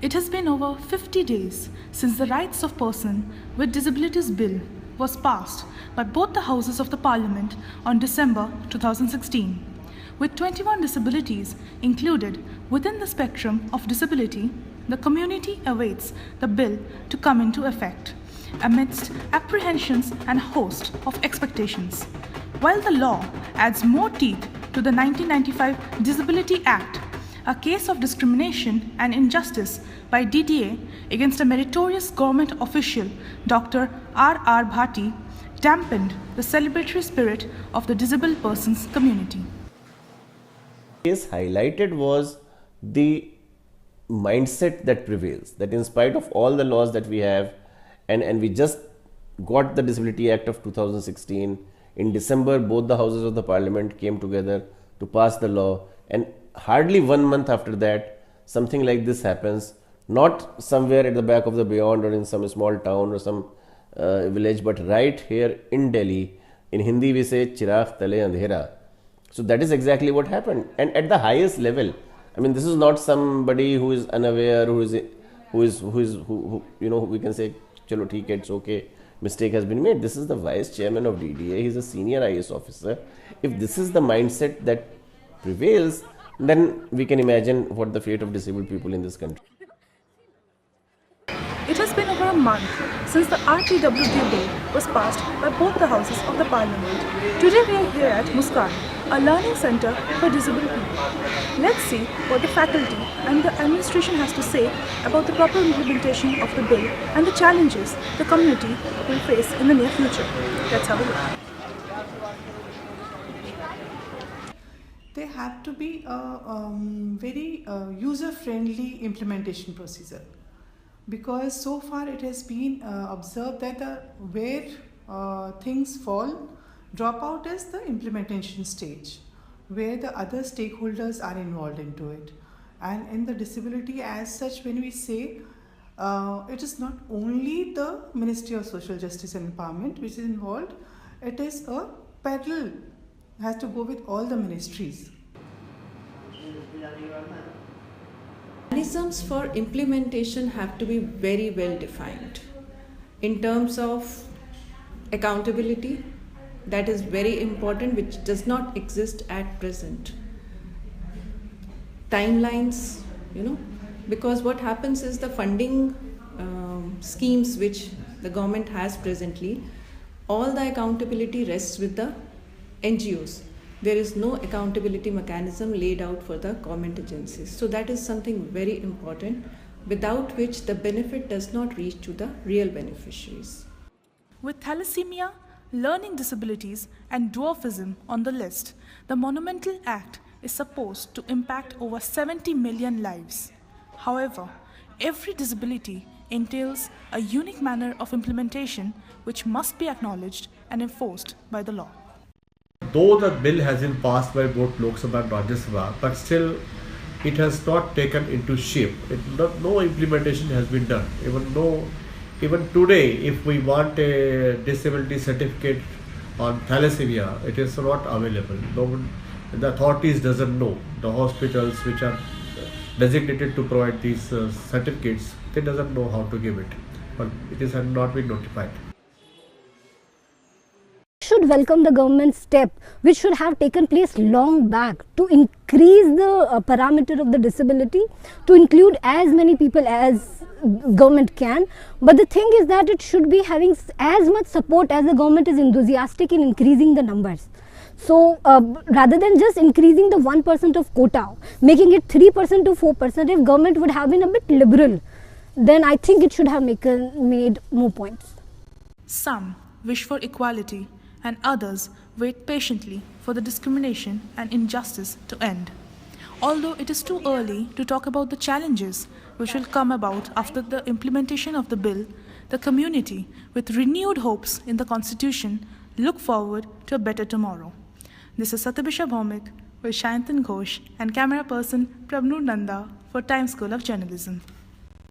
It has been over 50 days since the Rights of Person with Disabilities Bill was passed by both the houses of the Parliament on December 2016. With 21 disabilities included within the spectrum of disability, the community awaits the bill to come into effect, amidst apprehensions and a host of expectations. While the law adds more teeth to the 1995 Disability Act, a case of discrimination and injustice by DTA against a meritorious government official, Dr. R.R. Bhati, dampened the celebratory spirit of the disabled persons community. Case highlighted was the mindset that prevails, that in spite of all the laws that we have, and we just got the Disability Act of 2016, in December both the houses of the Parliament came together to pass the law, and hardly 1 month after that something like this happens, not somewhere at the back of the beyond or in some small town or some village, but right here in Delhi. In Hindi we say chiragh tale andhera. So that is exactly what happened, and at the highest level. I mean, this is not somebody who is unaware, who you know, we can say chalo theek hai, it's okay, mistake has been made. This is the vice chairman of DDA, he is a senior IAS officer. If this is the mindset that prevails, then we can imagine what the fate of disabled people in this country. It has been over a month since the RTWD bill was passed by both the houses of the Parliament. Today we are here at Muskan, a learning center for disabled people. Let's see what the faculty and the administration has to say about the proper implementation of the bill and the challenges the community will face in the near future. Let's have a look. There have to be a very user-friendly implementation procedure, because so far it has been observed that where things fall, dropout is the implementation stage, where the other stakeholders are involved into it. And in the disability as such, when we say it is not only the Ministry of Social Justice and Empowerment which is involved, it is a parallel, has to go with all the ministries. Mechanisms for implementation have to be very well defined. In terms of accountability, that is very important, which does not exist at present. Timelines, because what happens is the funding schemes which the government has presently, all the accountability rests with the NGOs. There is no accountability mechanism laid out for the government agencies. So that is something very important, without which the benefit does not reach to the real beneficiaries. With thalassaemia, learning disabilities and dwarfism on the list, the Monumental Act is supposed to impact over 70 million lives. However, every disability entails a unique manner of implementation which must be acknowledged and enforced by the law. Though the bill has been passed by both Lok Sabha and Rajya Sabha, but still it has not taken into shape. No implementation has been done. Even today, if we want a disability certificate on thalassaemia, it is not available. The authorities doesn't know. The hospitals which are designated to provide these certificates, they doesn't know how to give it. But it has not been notified. Should welcome the government's step, which should have taken place long back, to increase the parameter of the disability to include as many people as government can. But the thing is that it should be having as much support as the government is enthusiastic in increasing the numbers. So rather than just increasing the 1% of quota, making it 3% to 4%, if government would have been a bit liberal, then I think it should have made more points. Some wish for equality, and others wait patiently for the discrimination and injustice to end. Although it is too early to talk about the challenges which will come about after the implementation of the bill, the community, with renewed hopes in the Constitution, look forward to a better tomorrow. This is Satyabisha Bhaumik with Shayantan Ghosh and camera person Prabnu Nanda for Times School of Journalism.